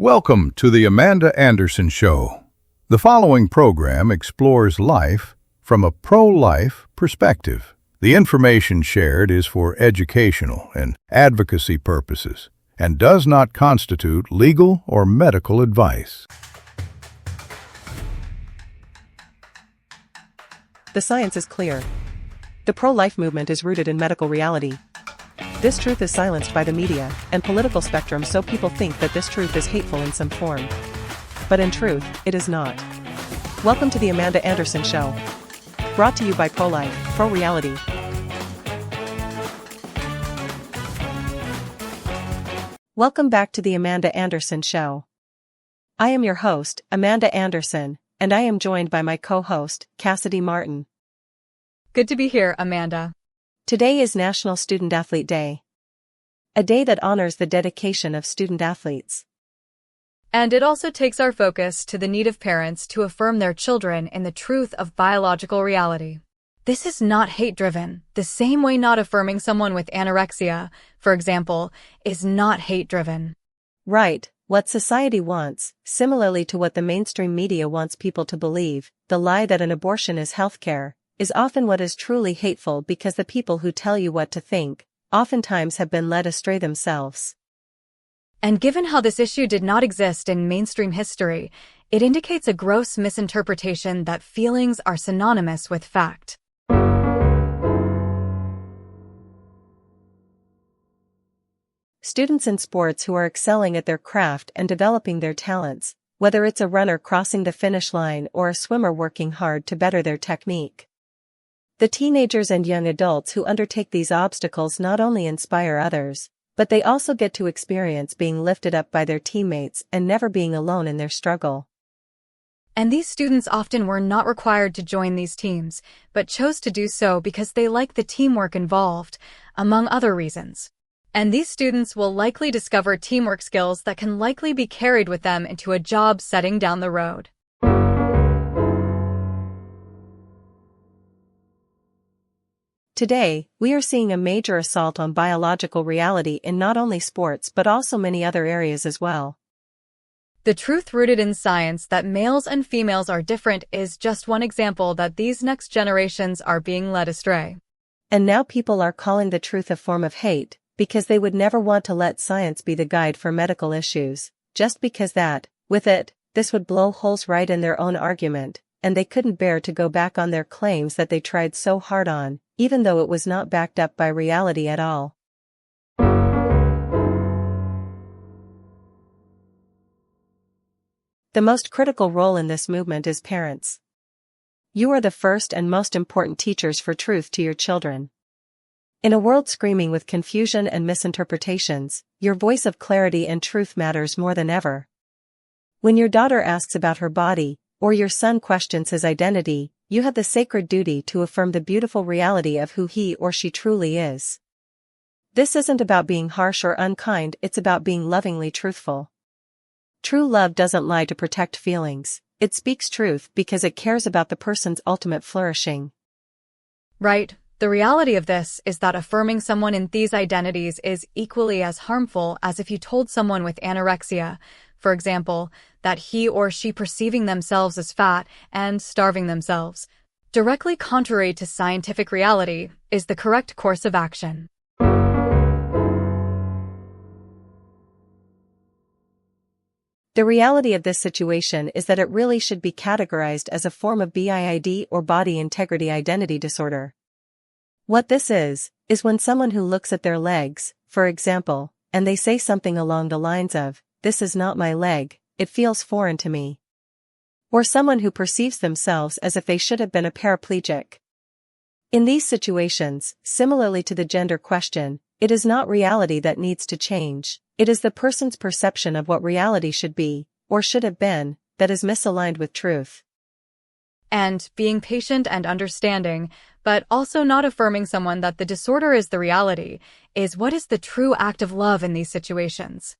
Welcome to the Amanda Anderson Show. The following program explores life from a pro-life perspective. The information shared is for educational and advocacy purposes and does not constitute legal or medical advice. The science is clear. The pro-life movement is rooted in medical reality. This truth is silenced by the media and political spectrum, so people think that this truth is hateful in some form. But in truth, it is not. Welcome to the Amanda Anderson Show. Brought to you by Pro-Life, Pro-Reality. Welcome back to the Amanda Anderson Show. I am your host, Amanda Anderson, and I am joined by my co-host, Cassidy Martin. Good to be here, Amanda. Today is National Student Athlete Day. A day that honors the dedication of student athletes. And it also takes our focus to the need of parents to affirm their children in the truth of biological reality. This is not hate-driven. The same way not affirming someone with anorexia, for example, is not hate-driven. Right, what society wants, similarly to what the mainstream media wants people to believe, the lie that an abortion is healthcare, is often what is truly hateful, because the people who tell you what to think oftentimes have been led astray themselves. And given how this issue did not exist in mainstream history, it indicates a gross misinterpretation that feelings are synonymous with fact. Students in sports who are excelling at their craft and developing their talents, whether it's a runner crossing the finish line or a swimmer working hard to better their technique. The teenagers and young adults who undertake these obstacles not only inspire others, but they also get to experience being lifted up by their teammates and never being alone in their struggle. And these students often were not required to join these teams, but chose to do so because they like the teamwork involved, among other reasons. And these students will likely discover teamwork skills that can likely be carried with them into a job setting down the road. Today, we are seeing a major assault on biological reality in not only sports but also many other areas as well. The truth rooted in science that males and females are different is just one example that these next generations are being led astray. And now people are calling the truth a form of hate, because they would never want to let science be the guide for medical issues, just because that, with it, this would blow holes right in their own argument, and they couldn't bear to go back on their claims that they tried so hard on, even though it was not backed up by reality at all. The most critical role in this movement is parents. You are the first and most important teachers for truth to your children. In a world screaming with confusion and misinterpretations, your voice of clarity and truth matters more than ever. When your daughter asks about her body, or your son questions his identity, you have the sacred duty to affirm the beautiful reality of who he or she truly is. This isn't about being harsh or unkind, it's about being lovingly truthful. True love doesn't lie to protect feelings, it speaks truth because it cares about the person's ultimate flourishing. Right. The reality of this is that affirming someone in these identities is equally as harmful as if you told someone with anorexia, for example, that he or she perceiving themselves as fat and starving themselves, directly contrary to scientific reality, is the correct course of action. The reality of this situation is that it really should be categorized as a form of BID or body integrity identity disorder. What this is when someone who looks at their legs, for example, and they say something along the lines of, "This is not my leg, it feels foreign to me." Or someone who perceives themselves as if they should have been a paraplegic. In these situations, similarly to the gender question, it is not reality that needs to change, it is the person's perception of what reality should be, or should have been, that is misaligned with truth. And being patient and understanding, but also not affirming someone that the disorder is the reality, is what is the true act of love in these situations.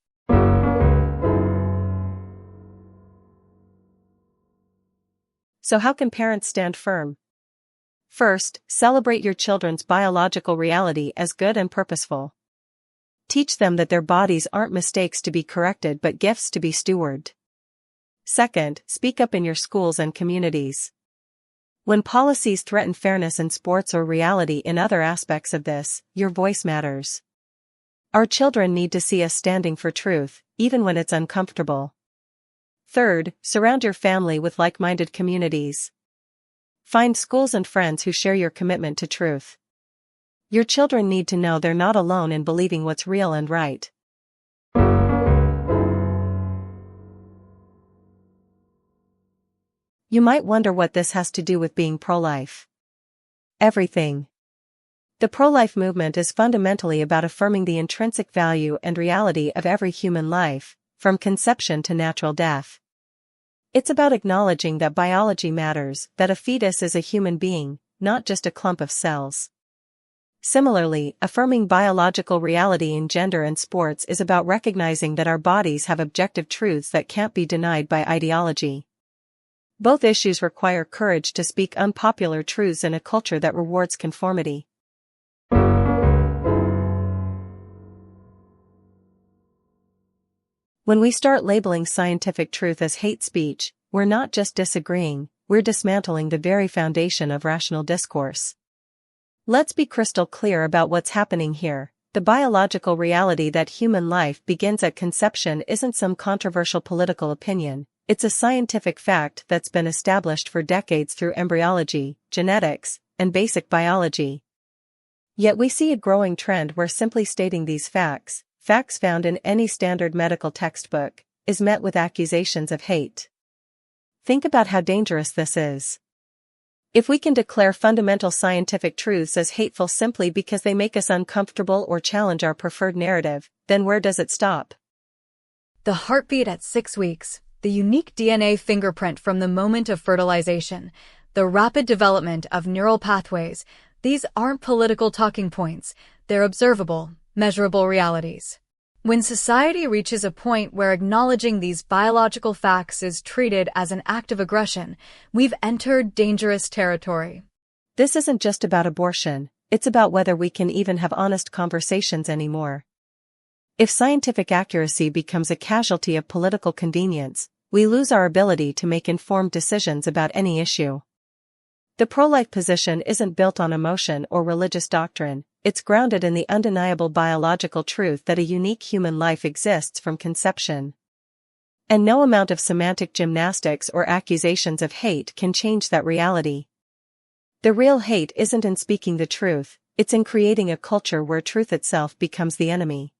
So how can parents stand firm? First, celebrate your children's biological reality as good and purposeful. Teach them that their bodies aren't mistakes to be corrected but gifts to be stewarded. Second, speak up in your schools and communities. When policies threaten fairness in sports or reality in other aspects of this, your voice matters. Our children need to see us standing for truth, even when it's uncomfortable. Third, surround your family with like-minded communities. Find schools and friends who share your commitment to truth. Your children need to know they're not alone in believing what's real and right. You might wonder what this has to do with being pro-life. Everything. The pro-life movement is fundamentally about affirming the intrinsic value and reality of every human life, from conception to natural death. It's about acknowledging that biology matters, that a fetus is a human being, not just a clump of cells. Similarly, affirming biological reality in gender and sports is about recognizing that our bodies have objective truths that can't be denied by ideology. Both issues require courage to speak unpopular truths in a culture that rewards conformity. When we start labeling scientific truth as hate speech, we're not just disagreeing, we're dismantling the very foundation of rational discourse. Let's be crystal clear about what's happening here. The biological reality that human life begins at conception isn't some controversial political opinion. It's a scientific fact that's been established for decades through embryology, genetics, and basic biology. Yet we see a growing trend where simply stating these facts found in any standard medical textbook, is met with accusations of hate. Think about how dangerous this is. If we can declare fundamental scientific truths as hateful simply because they make us uncomfortable or challenge our preferred narrative, then where does it stop? The heartbeat at 6 weeks, the unique DNA fingerprint from the moment of fertilization, the rapid development of neural pathways, these aren't political talking points, they're observable, measurable realities. When society reaches a point where acknowledging these biological facts is treated as an act of aggression, we've entered dangerous territory. This isn't just about abortion, it's about whether we can even have honest conversations anymore. If scientific accuracy becomes a casualty of political convenience, we lose our ability to make informed decisions about any issue. The pro-life position isn't built on emotion or religious doctrine, it's grounded in the undeniable biological truth that a unique human life exists from conception. And no amount of semantic gymnastics or accusations of hate can change that reality. The real hate isn't in speaking the truth, it's in creating a culture where truth itself becomes the enemy.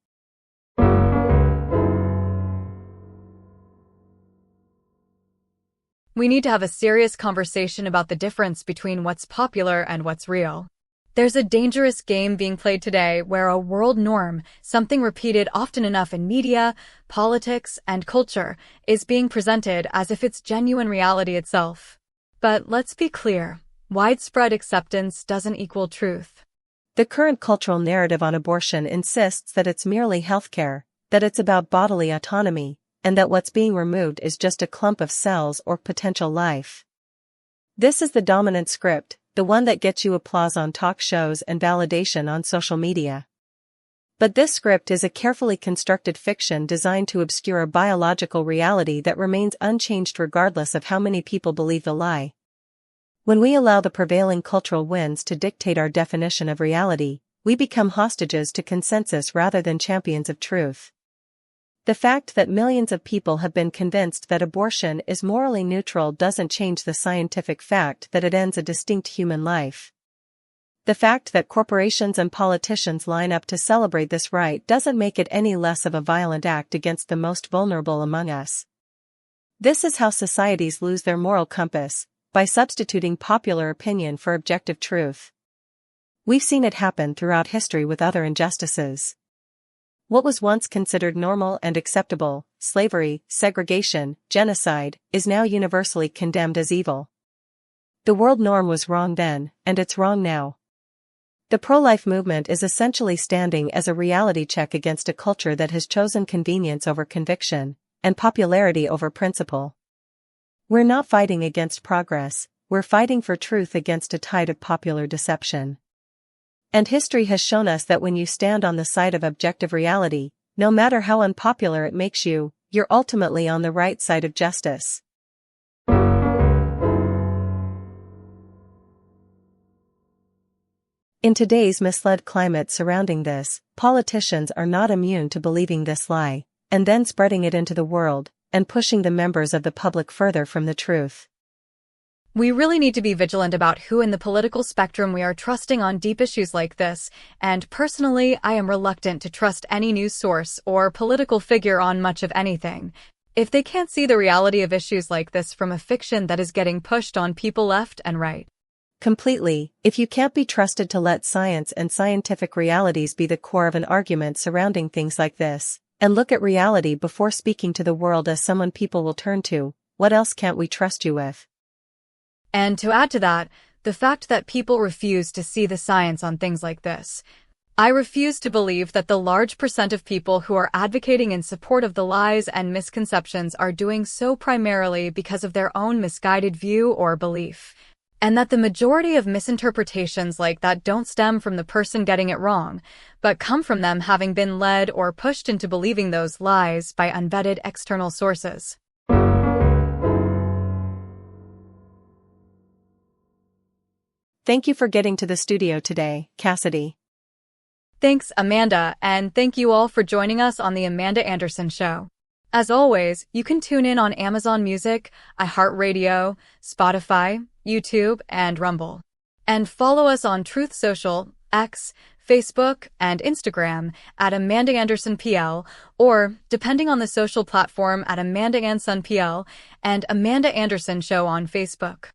We need to have a serious conversation about the difference between what's popular and what's real. There's a dangerous game being played today where a world norm, something repeated often enough in media, politics, and culture, is being presented as if it's genuine reality itself. But let's be clear, widespread acceptance doesn't equal truth. The current cultural narrative on abortion insists that it's merely healthcare, that it's about bodily autonomy, and that what's being removed is just a clump of cells or potential life. This is the dominant script, the one that gets you applause on talk shows and validation on social media. But this script is a carefully constructed fiction designed to obscure a biological reality that remains unchanged regardless of how many people believe the lie. When we allow the prevailing cultural winds to dictate our definition of reality, we become hostages to consensus rather than champions of truth. The fact that millions of people have been convinced that abortion is morally neutral doesn't change the scientific fact that it ends a distinct human life. The fact that corporations and politicians line up to celebrate this right doesn't make it any less of a violent act against the most vulnerable among us. This is how societies lose their moral compass, by substituting popular opinion for objective truth. We've seen it happen throughout history with other injustices. What was once considered normal and acceptable, slavery, segregation, genocide, is now universally condemned as evil. The world norm was wrong then, and it's wrong now. The pro-life movement is essentially standing as a reality check against a culture that has chosen convenience over conviction, and popularity over principle. We're not fighting against progress, we're fighting for truth against a tide of popular deception. And history has shown us that when you stand on the side of objective reality, no matter how unpopular it makes you, you're ultimately on the right side of justice. In today's misled climate surrounding this, politicians are not immune to believing this lie, and then spreading it into the world, and pushing the members of the public further from the truth. We really need to be vigilant about who in the political spectrum we are trusting on deep issues like this, and personally, I am reluctant to trust any news source or political figure on much of anything. If they can't see the reality of issues like this from a fiction that is getting pushed on people left and right. Completely, if you can't be trusted to let science and scientific realities be the core of an argument surrounding things like this, and look at reality before speaking to the world as someone people will turn to, what else can't we trust you with? And to add to that, the fact that people refuse to see the science on things like this. I refuse to believe that the large percent of people who are advocating in support of the lies and misconceptions are doing so primarily because of their own misguided view or belief. And that the majority of misinterpretations like that don't stem from the person getting it wrong, but come from them having been led or pushed into believing those lies by unvetted external sources. Thank you for getting to the studio today, Cassidy. Thanks, Amanda, and thank you all for joining us on The Amanda Anderson Show. As always, you can tune in on Amazon Music, iHeartRadio, Spotify, YouTube, and Rumble. And follow us on Truth Social, X, Facebook, and Instagram at Amanda Anderson PL, or, depending on the social platform, at Amanda Anderson PL and Amanda Anderson Show on Facebook.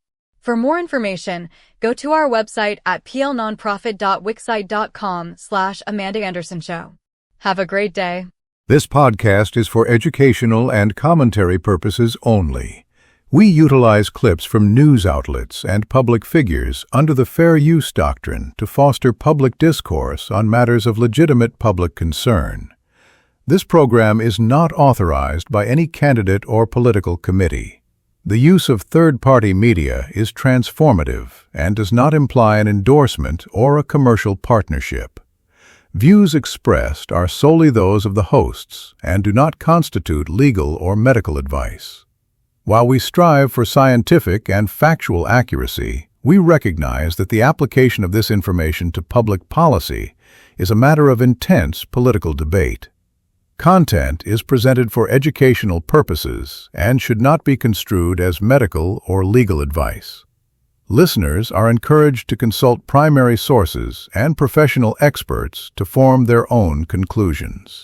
For more information, go to our website at plnonprofit.wixsite.com/Amanda Anderson Show. Have a great day. This podcast is for educational and commentary purposes only. We utilize clips from news outlets and public figures under the fair use doctrine to foster public discourse on matters of legitimate public concern. This program is not authorized by any candidate or political committee. The use of third-party media is transformative and does not imply an endorsement or a commercial partnership. Views expressed are solely those of the hosts and do not constitute legal or medical advice. While we strive for scientific and factual accuracy, we recognize that the application of this information to public policy is a matter of intense political debate. Content is presented for educational purposes and should not be construed as medical or legal advice. Listeners are encouraged to consult primary sources and professional experts to form their own conclusions.